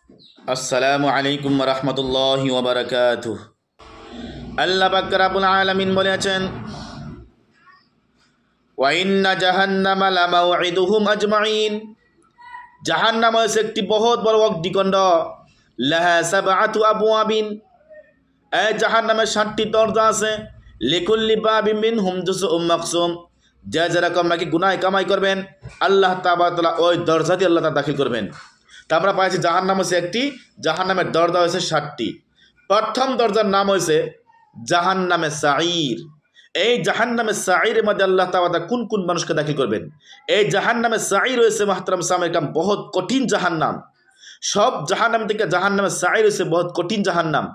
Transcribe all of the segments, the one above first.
আসসালামু আলাইকুম রহমতুল্লাহি ওয়া বারাকাতুহু। আল্লাহ পাক রব্বুল আলামিন বলেছেন, ওয়া ইন্না জাহান্নামা লামাউইদুহুম আজমাইন। জাহান্নাম হচ্ছে একটি বহুত বড় অগ্নিকুণ্ড। লাহা সাবআতু আবওয়াবিন। এই জাহান্নামের 7টি দরজা আছে। লিকুল্লি বাবিন মিনহুম জুজউম মাকসুম। যে যেরকম নাকি গুনাহ কামাই করবেন, আল্লাহ তাআলা ওই দরজা দিয়ে আল্লাহ তাআলা দাখিল করবেন। তা আমরা পাইছি জাহান্নাম হচ্ছে একটি, জাহান্নামের দরজা হয়েছে 7টি। প্রথম দরজার নাম হয়েছে জাহান্নামে সাঈর। এই জাহান্নামে সাঈরের মধ্যে আল্লাহ তাআলা কোন কোন মানুষকে দাখিল করবেন? এই জাহান্নামে সাঈর হয়েছে মাহতারাম সামনে কাম বহুত কঠিন জাহান্নাম। সব জাহান্নাম থেকে জাহান্নামে সাঈর হয়েছে বহুত কঠিন জাহান্নাম।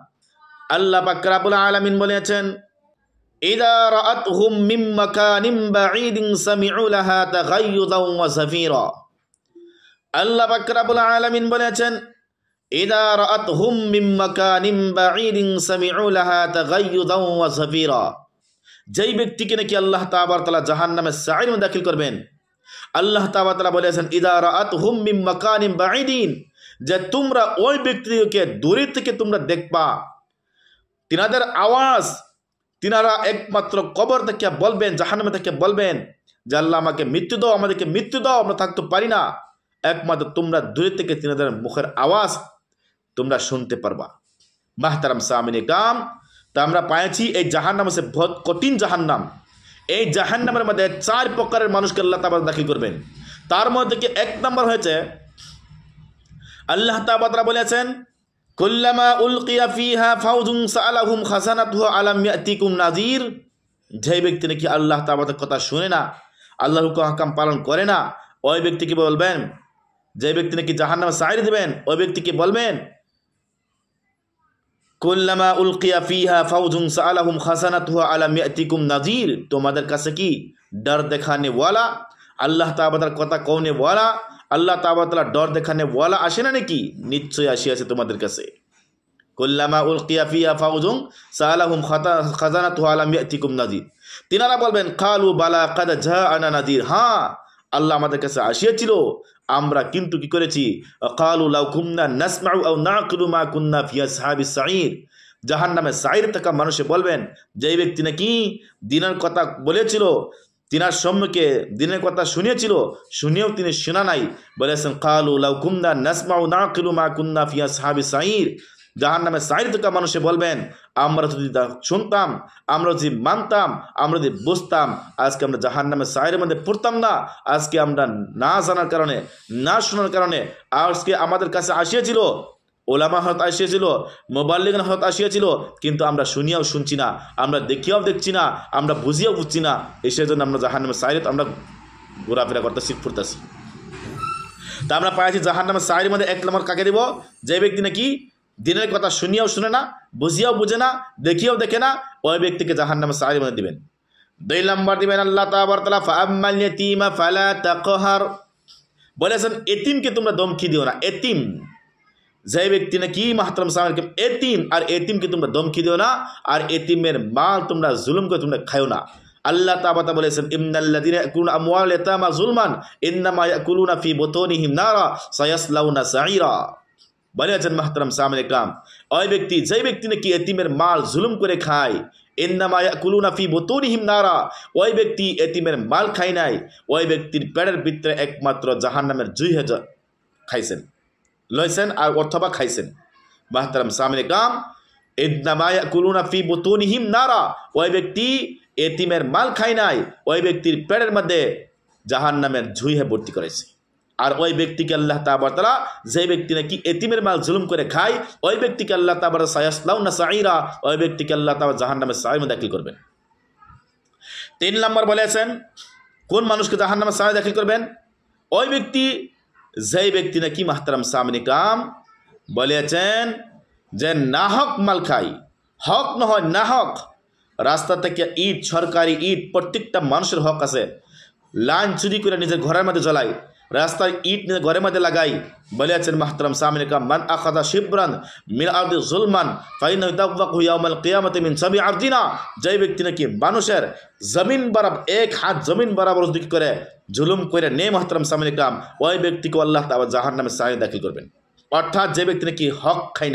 আল্লাহ পাক রব্বুল আলামিন বলেছেন, ইযা রাআতহুম মিন মাকানিন বাঈদিন সামিউ লাহা তাগায়্যুদান ওয়া যাফীরা। আল্লাহ পাক রব্বুল আলামিন বলেছেন, ইযা রাআতহুম মিন মাকানিন বাঈদিন সামিউ লাহা তাগায়্যুদান ওয়া যাফীরা। যেই ব্যক্তিকে নাকি আল্লাহ তাআলা জাহান্নামের সাঈর মধ্যে দাখিল করবেন, আল্লাহ তাআলা বলেছেন, ইযা রাআতহুম মিন মাকানিন বাঈদিন, যে তোমরা ওই ব্যক্তিকে দূরে থেকে তোমরা দেখবা, তিনাদের আওয়াজ, তিনারা একমাত্র কবর থেকে বলবেন, জাহান্নামে থেকে বলবেন যে আল্লাহ আমাকে মৃত্যু দাও, আমাদেরকে মৃত্যু দাও, আমরা থাকতে পারি না। একমাত্র তোমরা দূরে থেকে তিনাদের মুখের আওয়াজ তোমরা শুনতে পারবা। মাহতারাম সামিনে কাম, তা আমরা পাইছি এই জাহান্নাম হচ্ছে বহুত কঠিন জাহান্নাম। এই জাহান্নামের মধ্যে 4 প্রকারের মানুষকে আল্লাহ তাআলা দাখিল করবেন। তার মধ্যে কি 1 নম্বর হয়েছে, আল্লাহ তাআলা বলেছেন, কুল্লামা উলকিয়া ফিহা ফাউজুন সাআলাহুম খাজানাতুহা আলাম ইয়াতিকুম নাযীর। যে ব্যক্তি নাকি আল্লাহ তাআলার কথা শুনে না, আল্লাহর হুকুম পালন করে না, ওই ব্যক্তিকে বলবেন, যে ব্যক্তি নাকি জাহান্নামে সাঈর দিবেন, ওই ব্যক্তিকে বলবেন, কুল্লামা উলকিয়া ফিহা ফাউজুন সাআলাহুম খাজানাতুহা আলাম ইয়াতিকুম নাযীর। তোমাদের কাছে কি ডর দেখানে ওয়ালা, আল্লাহ তাআলার কথা কওনে ওয়ালা, আল্লাহ তাআলা ডর দেখানে ওয়ালা আসে না নাকি? নিশ্চয়ই আসিয়াছে তোমাদের কাছে। কুল্লামা উলকিয়া ফিহা ফাউজুন সাআলাহুম খাজানাতুহা আলাম ইয়াতিকুম নাযীর। তিনারা বলবেন, কালু বালা কাদ জাআনা নাযীর। হ্যাঁ, আল্লাহ আমাদের কাছে আসিয়াছিল, আমরা কিন্তু কি করেছি? কালু লাউ কুন্না নাসমাউ আও নাকিলু মা কুন্না ফি আসহাবিস সাঈর। জাহান্নামে সাঈর থাকা মানুষে বলবেন, যে ব্যক্তি নাকি দিনের কথা বলেছিল, তিনার সম্মুখে দিনের কথা শুনিয়েছিল, শুনেও তিনি শোনা নাই, বলেছেন কালু লাউ কুন্না নাসমাউ নাকিলু মা কুন্না ফি আসহাবিস সাঈর। জাহান্নামে সাঈর থাকা মানুষে বলবেন, আমরা যদি শুনতাম, আমরা যদি মানতাম, আমরা যদি বুঝতাম, আজকে আমরা জাহান্নামে সাঈরের মধ্যে পড়তাম না। আজকে আমরা না জানার কারণে, না শোনার কারণে আজকে আমাদের কাছে আসিয়েছিল, ওলামা হয়ত আসিয়েছিল, মুবাল্লিগিন হয়ত আসিয়েছিল, কিন্তু আমরা শুনিয়াও শুনছি না, আমরা দেখিয়াও দেখছি না, আমরা বুঝিয়াও বুঝছি না। সেই জন্য আমরা জাহান্নামে সাঈরে আমরা ঘোরাফেরা করতেছি, ফুরতেছি। তা আমরা পাইছি জাহান্নামে সাঈরের মধ্যে 1 নম্বর কাকে দিব? যে ব্যক্তি নাকি দিনের কথা শুনিয়াও শুনে না, বুঝিয়াও বুঝে না, দেখিয়াও দেখে না, ওই ব্যক্তিকে জাহান্নামে সাঈরের মধ্যে দিবেন। 2 নম্বর দিবেন আল্লাহ তাআলা ফাআম্মাল ইয়াতীমা ফালা তাকহার। বলেছেন, এতিমকে তোমরা ধমকি দিও না। এতিম, যে ব্যক্তি নাকি মাহতারাম সামনে এতিম, আর এতিমকে তোমরা ধমকি দিও না, আর এতিমের মাল তোমরা জুলুম করে তোমরা খাও না। আল্লাহ তাআলা বলেছেন, ইন্নাল্লাযীনা ইয়াকুলুনা আমওয়াল ইয়াতামা যুলমান ইন্নামা ইয়াকুলুনা ফি বুতুনিহিম নারা সায়াসলাউনা সাঈরা। বলেছেন মাহতারাম সামনে কাম, ওই ব্যক্তি, যে ব্যক্তি নাকি এতিমের মাল জুলুম করে খায়, ইন্নামা ইয়াকুলুনা ফি বুতুনিহিম নারা, ওই ব্যক্তি এতিমের মাল খায় নাই, ওই ব্যক্তির পেটের ভিতরে একমাত্র জাহান্নামের জুই খাইছেন, লইছেন আর অথবা খাইছেন। মাহতারাম সামনে কাম, ইন্নামা ইয়াকুলুনা ফি বুতুনিহিম নারা, ওই ব্যক্তি এতিমের মাল খায় নাই, ওই ব্যক্তির পেটের মধ্যে জাহান্নামের জুই ভর্তি করেছে। আর ওই ব্যক্তিকে আল্লাহ তাআলা, যে ব্যক্তি নাকি এতিমের মাল জুলুম করে খায়, ওই ব্যক্তিকে আল্লাহ তাআলা সায়াসলাউনা সাঈরা, ওই ব্যক্তিকে আল্লাহ তাআলা জাহান্নামের সাঈর মধ্যে দাখিল করবেন। 3 নম্বর বলেছেন, কোন মানুষকে জাহান্নামের সাঈরে দাখিল করবেন? ওই ব্যক্তি, যেই ব্যক্তি নাকি মাহতারাম সামনে কাম বলেছেন যে নাহক মাল খায়, হক নহয় নাহক। রাস্তা থেকে ইট, সরকারি ইট, প্রত্যেকটা মানুষের হক আছে। লাইন চুরি করে নিজের ঘরের মধ্যে জ্বলায়, রাস্তায় ইট নিয়ে ঘরের মধ্যে লাগাই। বলেছেন মাহতারাম সামনে কাম, মান আখাযা শিবরান মিন আরদি যুলমান ফাইন্নাহু ইয়াতাওয়াক্কাহু ইয়াওমাল কিয়ামাতি মিন সাব'i আরদিনা। যে ব্যক্তি নাকি মানুষের জমিন বরাবর 1 হাত জমিন বরাবর দিক করে জুলুম করে নে মাহতারাম সামনে কাম, ওই ব্যক্তিকে আল্লাহ তাআলা জাহান্নামের সাঈরে দাখিল করবেন। অর্থাৎ যে ব্যক্তি নাকি হক খায়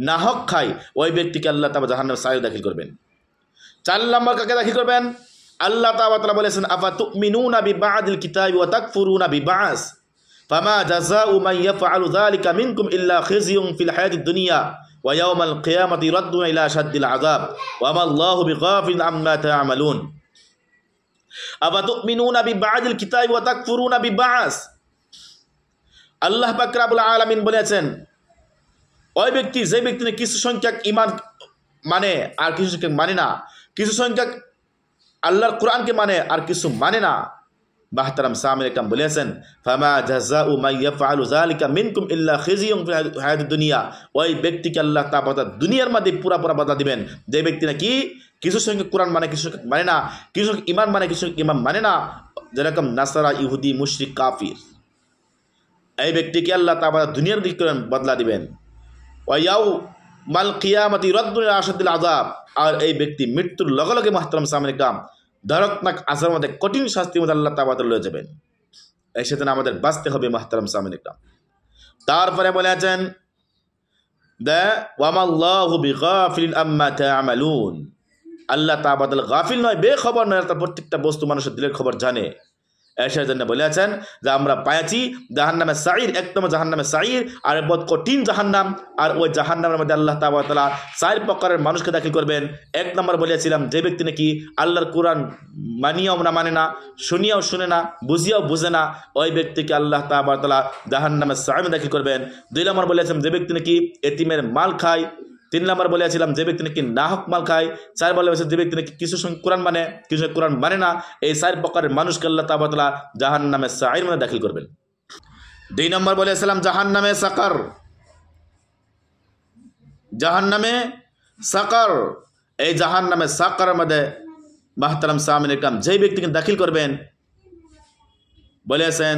না হক খায় ওই ব্যক্তিকে আল্লাহ তাআলা জাহান্নামে সাইর দাখিল করবেন। 4 নম্বর কাকে দাখিল করবেন? আল্লাহ তাআলা বলেছেন আফাতুমিনুনা বিবাদিল কিতাবি ওয়া তাকফুরুনা বিবাস ফামা জাযাউ মান ইয়াফআলু যালিকা মিনকুম ইল্লা খিজিয়ুন ফিল হায়াতিদ দুনিয়া ওয়া ইয়াওমাল কিয়ামাতি রাদ্দুনা ইলা আশাদ্দিল আযাব ওয়া মা আল্লাহু বিগাফিলিন আম্মা তা'মালুন। আফাতুমিনুনা বিবাদিল কিতাবি ওয়া তাকফুরুনা বিবাস, আল্লাহ পাক রব্বুল আলামিন বলেছেন ওই ব্যক্তি যে ব্যক্তি কিছু সংখ্যক ঈমান মানে আর কিছু সংখ্যক মানে না, কিছু সংখ্যক আল্লাহর কোরআনকে মানে আর কিছু মানে না। বাহতারাম সামিল একরাম বলেছেন ফামা জাযাউ মান ইয়াফআলু যালিকা মিনকুম ইল্লা খিজিয়ুন ফিল হায়াতিদ দুনিয়া, ওই ব্যক্তিকে আল্লাহ তাআলা দুনিয়ার মধ্যে পুরা বাধা দিবেন যে ব্যক্তি নাকি কিছু সংখ্যক কোরআন মানে কিছু মানে না, কিছু ঈমান মানে কিছু ঈমান মানে না, যেরকম নাসারা ইহুদি মুশরিক কাফির, এই ব্যক্তিকে আল্লাহ তাআলা দুনিয়ার দিক করে বদলা দিবেন। ওয়া ইয়াউমাল কিয়ামাতি রাদ্দুনা ইলা আশাদ্দিল আযাব, আর এই ব্যক্তি মৃত্যুর লগে লগে মুহতারাম সামিল একরাম ধরকনাক আসার মধ্যে কঠিন শাস্তির মধ্যে আল্লাহ তাআলা লয়ে যাবেন। এই সেদিন আমাদের বাঁচতে হবে মুহতারাম সামিল একরাম। তারপরে বলেছেন ওয়া মাল্লাহু বিগাফিলিন আম্মা তা'মালুন, আল্লাহ তাআলা গাফিল নয়, বেখবর নয়, তার প্রত্যেকটা বস্তু মানুষের দিলের খবর জানে। এর জন্য বলেছেন যে আমরা পাইছি জাহান্নামে সাইর, একদম জাহান্নামে সাইর আর বহুত কঠিন জাহান্নাম, আর ওই জাহান্নামের মধ্যে আল্লাহ তাআলা 4 প্রকারের মানুষকে দাখিল করবেন। 1 নম্বর বলেছিলাম যে ব্যক্তি নাকি আল্লাহর কোরআন মানিয়াও না মানে না, শুনিয়াও শুনে না, বুঝিয়াও বুঝে না, ওই ব্যক্তিকে আল্লাহ তাআলা জাহান্নামে সাইরে দাখিল করবেন। 2 নম্বর বলেছিলাম যে ব্যক্তি নাকি এতিমের মাল খায়। 3 নম্বর বলেছিলাম যে ব্যক্তি নাকি নাহক মাল খায়। 4 বলেছিলাম যে ব্যক্তি নাকি কিছু কোরআন মানে কিছু কোরআন মানে না, এই 4 প্রকারের মানুষকে আল্লাহ তাআলা জাহান্নামে সাইর মধ্যে দাখিল করবেন। 2 নম্বর বলেছিলাম জাহান্নামে সাকার, জাহান্নামে সাকার, এই জাহান্নামে সাকারের মধ্যে মুহতারাম সামিল একরাম যে ব্যক্তিকে দাখিল করবেন বলেছেন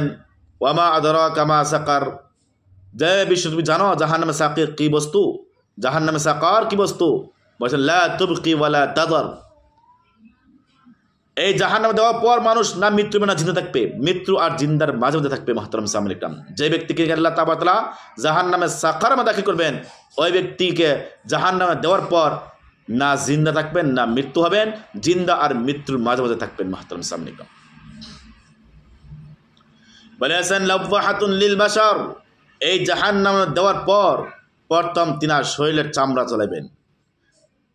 ওয়া মা আদরাকা মা সাকার, যে বিষয় তুমি জানো জাহান্নামে সাকির কি বস্তু, জাহান্নামে সাকার কি বস্তু, বলেছেন লা তুবকি ওয়ালা তাদার, এই জাহান্নামে দেওয়ার পর মানুষ না মৃত্যু না জিন্দা থাকবে, মৃত্যু আর জিন্দার মাঝে মধ্যে থাকবে মুহতারাম সামিল একরাম। যে ব্যক্তিকে আল্লাহ তাআলা জাহান্নামে সাকার মধ্যে দাখিল করবেন ওই ব্যক্তিকে জাহান্নামে দেওয়ার পর না জিন্দা থাকবেন না মৃত্যু হবেন, জিন্দা আর মৃত্যুর মাঝে মধ্যে থাকবেন মুহতারাম সামিল একরাম। বলেছেন লাওয়াহাতুন লিল বাশার, এই জাহান্নামে দেওয়ার পর প্রথম তিনার শরীরের চামড়া চলাবেন,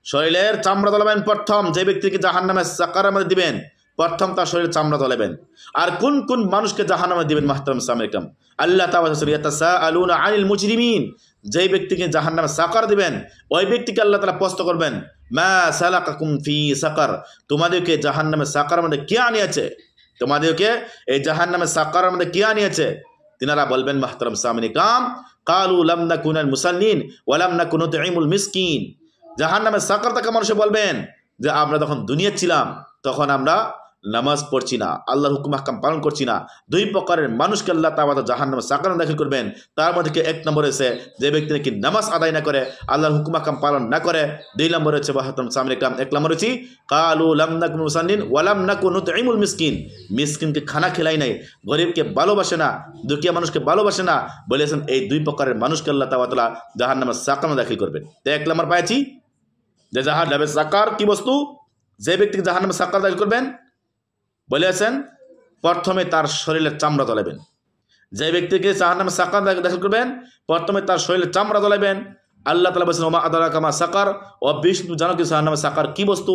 শরীরের চামড়া চলাবেন প্রথম যে ব্যক্তিকে জাহান্নামে সাকারের মধ্যে দিবেন প্রথম তার শরীরের চামড়া চলাবেন। আর কোন কোন মানুষকে জাহান্নামে দিবেন মুহতারাম সামিল একরাম? আল্লাহ তাআলা ইয়াতাসাআলুনা আনিল মুজরিমিন, যেই ব্যক্তিকে জাহান্নামে সাকার দিবেন ওই ব্যক্তিকে আল্লাহ তাআলা প্রশ্ন করবেন মা সালাকাকুম ফি সাকার, তোমাদেরকে জাহান্নামে সাকারের মধ্যে কে আনিয়েছে, তোমাদেরকে এই জাহান্নামে সাকারের মধ্যে কে আনিয়েছে? তিনারা বলবেন মুহতারাম সামিল একরাম কালু লাম নাকুনাল মুসাল্লিন ওয়া লাম নাকুন নুতঈমুল মিসকিন, জাহান্নামে সাকার থেকে মানুষ বলবেন যে আমরা যখন দুনিয়া ছিলাম তখন আমরা নামাজ পড়ছি না, আল্লাহর হুকুম আহকাম পালন করছি না। 2 প্রকারের মানুষকে আল্লাহ তাআলা জাহান্নামে সাকারে দাখিল করবেন। তার মধ্যে 1 নম্বর হচ্ছে যে ব্যক্তি নাকি নামাজ আদায় না করে, আল্লাহর হুকুম আহকাম পালন না করে। 2 নম্বর হচ্ছে মুহতারাম সামিল একরাম 1 নম্বর হচ্ছে কালু লাম নাকুন মুসাল্লিন ওয়া লাম নাকুন নুতঈমুল মিসকিন, মিসকিনকে খানা খেলাই নাই, গরিবকে ভালোবাসে না, দুঃখিয়া মানুষকে ভালোবাসে না। বলেছেন এই 2 প্রকারের মানুষকে আল্লাহ তাআলা জাহান্নামে সাকারে দাখিল করবেন। তো 1 নম্বর পাইছি যে জাহান্নামে সাকার কি বস্তু, যে ব্যক্তিকে জাহান্নামে সাকার দাখিল করবেন বলেছেন প্রথমে তার শরীরের চামড়া জ্বলাবেন, যে ব্যক্তিকে জাহান্নামে সাকার দাখিল করবেন প্রথমে তার শরীরের চামড়া জ্বলাবেন। আল্লাহ তাআলা বলেছেন ওয়া মা আদরাকা মা সাকার, ও বিষ্ণু জানো কি জাহান্নামে সাকার কি বস্তু?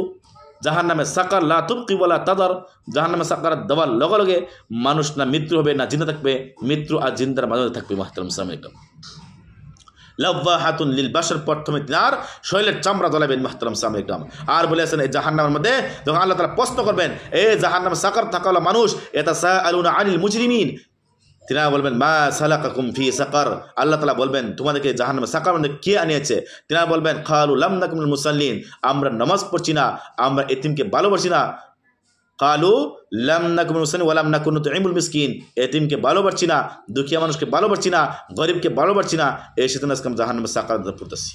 জাহান্নামে সাকার লা তুবকি ওয়ালা তাদার, জাহান্নামে সাকার দেওয়ার লগে লগে মানুষ না মৃত্যু হবে না জিন্দা থাকবে, মৃত্যু আর জিন্দার মাঝে থাকবে মুহতারাম সামিল একরাম। লাওয়াহাতুন লিল বাশার, প্রথমে তিনার শরীরের চামড়া জ্বলাবেন মুহতারাম সামিল একরাম। আর বলেছেন এই জাহান্নামের মধ্যে যখন আল্লাহ তাআলা প্রশ্ন করবেন এই জাহান্নামে সাকার থাকাওয়ালা মানুষ ইয়াতাসাআলুনা আনিল মুজরিমিন, তিনারা বলবেন মা সালাকাকুম ফি সাকার, আল্লাহ তাআলা বলবেন তোমাদেরকে জাহান্নামে সাকার মধ্যে কে আনিয়েছে? তিনারা বলবেন কালু লাম নাকুন মিনাল মুসাল্লিন, আমরা নামাজ পড়ছি না, আমরা এতিমকে ভালোবাসি না। কালু লাম নাকুন মিনাল মুসাল্লিন ওয়া লাম নাকুন নুতঈমুল মিসকিন, এতিমকে ভালোবাসছি না, দুঃখিয়া মানুষকে ভালোবাসছি না, গরিবকে ভালোবাসছি না, এই সেদিন আজকে আমরা জাহান্নামে সাকার পড়তেছি।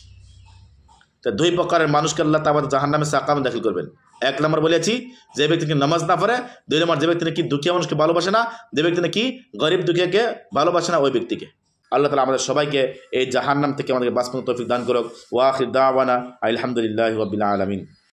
তো 2 প্রকারের মানুষকে আল্লাহ তাআলা জাহান্নামে সাকার দাখিল করবেন। 1 নম্বর বলেছি যে ব্যক্তিকে নামাজ না পড়ে, 2 নম্বর যে ব্যক্তি নাকি দুঃখিয়া মানুষকে ভালোবাসে না, যে ব্যক্তি নাকি গরিব দুঃখিয়াকে ভালোবাসে না ওই ব্যক্তিকে। আল্লাহ তাআলা আমাদের সবাইকে এই জাহান্নাম থেকে আমাদেরকে বাঁচানোর তৌফিক দান করুক। ওয়া আখির দাওয়ানা আলহামদুলিল্লাহি রাব্বিল আলামিন।